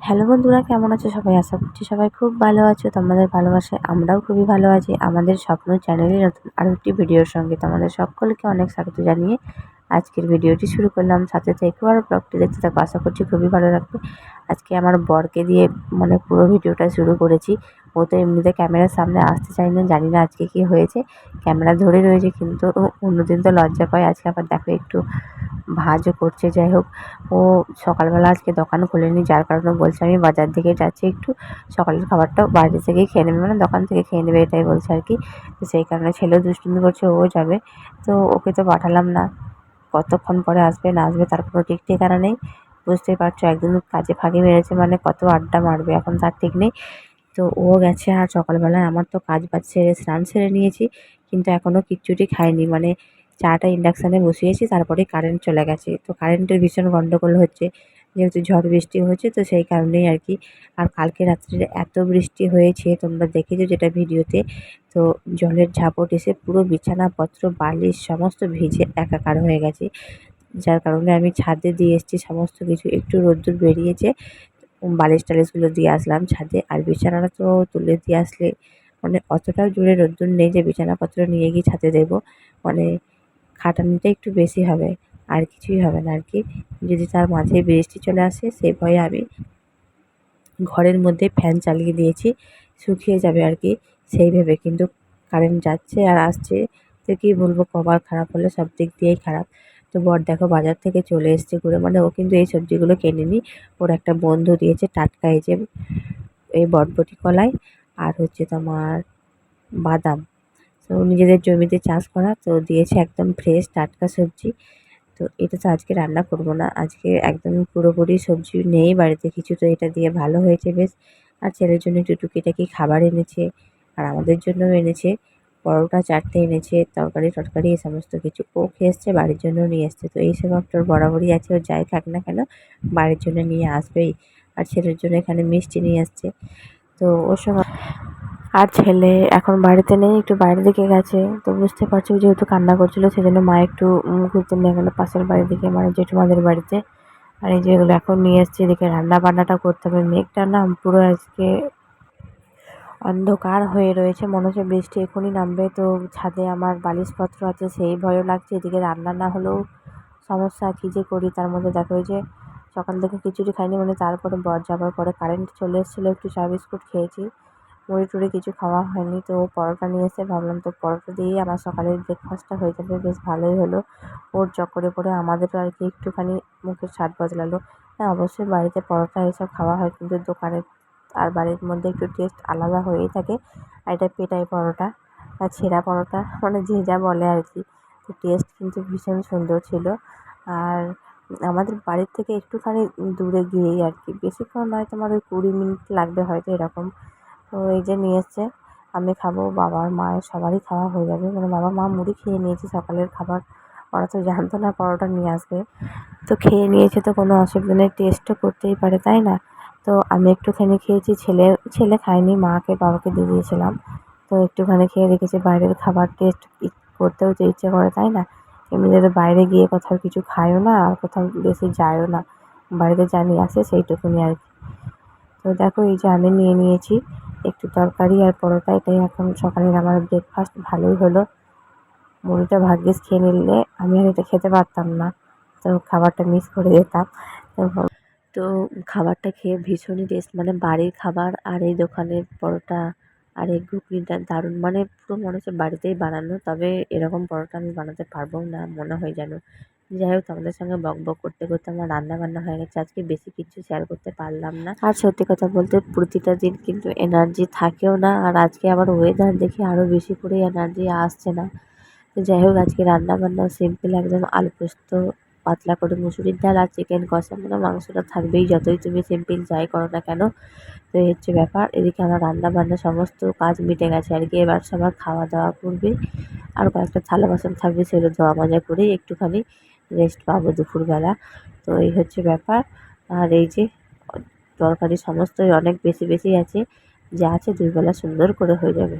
Hello বন্ধুরা, কেমন আছো সবাই? আশা করছি সবাই খুব ভালো আছো। তোমাদের ভালোবাসায় আমরাও খুবই ভালো আছি। আমাদের স্বপ্ন চ্যানেলে নতুন আরও একটি ভিডিওর সঙ্গে তোমাদের সকলকে অনেক স্বাগত জানিয়ে আজকের ভিডিওটি শুরু করলাম। সাথে থেকো আর ব্লগটি দেখতে থাকো, আশা করছি খুবই ভালো লাগবে। আজকে আমার বরকে দিয়ে পুরো ভিডিওটা শুরু করেছি। ও তো এমনিতে ক্যামেরার সামনে আসতে চায় না, জানি না আজকে কী হয়েছে। ক্যামেরা ধরে রয়েছে, কিন্তু অন্যদিন তো লজ্জা পায়, আজকে আবার দেখো একটু ভাঁজও করছে। যাই হোক, ও সকালবেলা আজকে দোকান খোলেনি, যার কারণে বলছে আমি বাজার দিকে যাচ্ছি, একটু সকালের খাবারটা বাইরে থেকেই খেয়ে নেবে, দোকান থেকে খেয়ে নেবে, এটাই বলছে আর কি। তো সেই কারণে ছেলেও দুষ্টুমি করছে, ও যাবে। তো ওকে তো পাঠালাম না, কতক্ষণ পরে আসবে না আসবে তার কোনো ঠিক ঠিকানা নেই। বুঝতেই পারছো, একদিন কাজে ফাঁকি মেরেছে কত আড্ডা মারবে, এখন তার ঠিক নেই। তো ও গেছে। আর সকালবেলায় আমার তো কাজ বাজ সেরে স্নান সেরে নিয়েছি, কিন্তু এখনও কিচ্ছুটি খাইনি। চাটা ইন্ডাকশানে বসিয়েছি, তারপরে কারেন্ট চলে গেছে। তো কারেন্টের ভীষণ গন্ডগোল হচ্ছে, যেহেতু ঝড় বৃষ্টি হচ্ছে, তো সেই কারণেই আর কি। আর কালকে রাত্রে এত বৃষ্টি হয়েছে, তোমরা দেখেছো যেটা ভিডিওতে। তো জলের ঝাপট এসে পুরো বিছানাপত্র বালিশ সমস্ত ভিজে একাকার হয়ে গেছে, যার কারণে আমি ছাদে দিয়ে এসেছি সমস্ত কিছু। একটু রোদ্দুর বেরিয়েছে, বালিশ টালিশগুলো দিয়ে আসলাম ছাদে। আর বিছানাটা তো তুলে দিয়ে আসলে অতটাও জোরে রোদ্দুর নেই যে বিছানাপত্র নিয়ে গিয়ে ছাদে দেবো। মানে খাটানিটা একটু বেশি হবে, আর কিছুই হবে না আর কি। যদি তার মাঝে বৃষ্টি চলে আসে সেই ভয়ে আমি ঘরের মধ্যে ফ্যান চালিয়ে দিয়েছি, শুকিয়ে যাবে আর কি সেই ভেবে। কিন্তু কারেন্ট যাচ্ছে আর আসছে, তো কী বলবো, কপাল খারাপ হলে সব দিক দিয়েই খারাপ। তো বর দেখো বাজার থেকে চলে এসছে ঘুরে, ও কিন্তু এই সবজিগুলো কেনেনি, ওর একটা বন্ধু দিয়েছে টাটকা, এই যে এই বরবটি কলাই আর হচ্ছে তোমার বাদাম। তো নিজেদের জমিতে চাষ করা, তো দিয়েছে একদম ফ্রেশ টাটকা সবজি। তো এটা তো আজকে রান্না করব না, আজকে একদম পুরোপুরি সবজি নেই বাড়িতে কিছু, তো এটা দিয়ে ভালো হয়েছে বেশ। আর ছেলের জন্য একটু টুকিটাকি খাবার এনেছে, আর আমাদের জন্যও এনেছে। পরোটা 4টে এনেছে, তরকারি টরকারি এই সমস্ত কিছু ও খেয়ে এসছে, বাড়ির জন্যও নিয়ে এসছে। তো এই স্বভাব তোর বরাবরই আছে, ও যাই খাক না কেন বাড়ির জন্য নিয়ে আসবেই। আর ছেলের জন্য এখানে মিষ্টি নিয়ে আসছে। তো ওর সময় আর ছেলে এখন বাড়িতে নেই, একটু বাইরের দিকে গেছে। তো বুঝতে পারছো, যেহেতু কান্না করছিল সেজন্য মা একটু ঘুরতে নিয়ে গেলো পাশের বাড়ির দিকে, জেঠুমাদের বাড়িতে। আর এই যে এগুলো এখন নিয়ে এসছে, এদিকে রান্না বান্নাটা করতে হবে। মেঘটা না পুরো আজকে অন্ধকার হয়ে রয়েছে, মনে হচ্ছে বৃষ্টি এখনই নামবে। তো ছাদে আমার বালিশপত্র আছে, সেই ভয়ও লাগছে। এদিকে রান্না না হলেও সমস্যা, কী যে করি। তার মধ্যে দেখো এই যে সকাল থেকে খিচুড়ি খাইনি, তারপরে বর যাবার পরে কারেন্ট চলে এসেছিলো, একটু চা বিস্কুট খেয়েছি, মুড়ি টুড়ি কিছু খাওয়া হয়নি। তো পরোটা নিয়ে এসে ভাবলাম তো পরোটা দিয়েই আমার সকালের ব্রেকফাস্টটা হয়ে যাবে, বেশ ভালোই হলো। ওর চক্করে পড়ে আমাদেরও আর কি একটুখানি মুখের স্বাদ বদলালো। হ্যাঁ, অবশ্যই বাড়িতে পরোটা এসব খাওয়া হয়, কিন্তু দোকানের আর বাড়ির মধ্যে একটু টেস্ট আলাদা হয়েই থাকে। আর এটা পেটাই পরোটা বা ছেঁড়া পরোটা, যে যা বলে আর কি। তো টেস্ট কিন্তু ভীষণ সুন্দর ছিল। আর আমাদের বাড়ির থেকে একটুখানি দূরে গিয়েই আর কি, বেশিক্ষণ নয়, তোমার ওই 20 মিনিট লাগবে হয়তো এরকম। তো এই যে নিয়ে এসছে, আমি খাবো, বাবার মায়ের সবারই খাওয়া হয়ে যাবে। বাবা মা মুড়ি খেয়ে নিয়েছে সকালের খাবার, ওরা তো জানতো না পরোটা নিয়ে আসবে। তো খেয়ে নিয়েছে, তো কোনো অসুবিধা নেই, টেস্টও করতেই পারে, তাই না? তো আমি একটুখানি খেয়েছি, ছেলে খায়নি, মাকে বাবাকে দিয়ে দিয়েছিলাম। তো একটুখানি খেয়ে দেখেছি বাইরের খাবার টেস্ট করতেও তো ইচ্ছে করে, তাই না? এমনিতে তো বাইরে গিয়ে কোথাও কিছু খায়ও না, আর কোথাও বেশি যায়ও না, বাড়িতে যা নিয়ে আসে সেইটুকুনি আর কি। তো দেখো এই যে আমি নিয়ে নিয়েছি একটু তরকারি আর পরোটা, এটাই এখন সকালের আমার ব্রেকফাস্ট। ভালোই হলো, মুড়িটা ভাগ্যিস খেয়ে নিলে, আমি আর এটা খেতে পারতাম না, তো খাবারটা মিস করে যেতাম। তো তো খাবারটা খেয়ে ভীষণই টেস্ট, বাড়ির খাবার আর এই দোকানের পরোটা আর এই ঘুগনিটা দারুণ, পুরো মনে হচ্ছে বাড়িতেই বানানো। তবে এরকম পরোটা আমি বানাতে পারবো না মনে হয় যেন। যাই হোক, তোমাদের সঙ্গে বকবক করতে করতে আমার রান্না বান্না হয়ে গেছে, আজকে বেশি কিছু শেয়ার করতে পারলাম না। আর সত্যি কথা বলতে প্রতিটা দিন কিন্তু এনার্জি থাকেও না, আর আজকে আবার ওয়েদার দেখে আরও বেশি করে এনার্জি আসছে না। তো যাই হোক, আজকে রান্না বান্না সিম্পল একদম, আলু পোস্ত, পাতলা করে মুসুরির ডাল আর চিকেন কষা। মাংসটা থাকবেই যতই তুমি সিম্পল যাই করো না কেন। তো এই হচ্ছে ব্যাপার। এদিকে আমার রান্না বান্না সমস্ত কাজ মিটে গেছে আর কি, এবার সবার খাওয়া দাওয়া করবে। আর কয়েকটা থালা বাসন থাকবে, সেগুলো ধোয়া মাজা করেই একটুখানি রেস্ট পাবো দুপুরবেলা। তো এই হচ্ছে ব্যাপার। আর এই যে তরকারি সমস্তই অনেক বেশি বেশি আছে, যা আছে 2 বেলা সুন্দর করে হয়ে যাবে।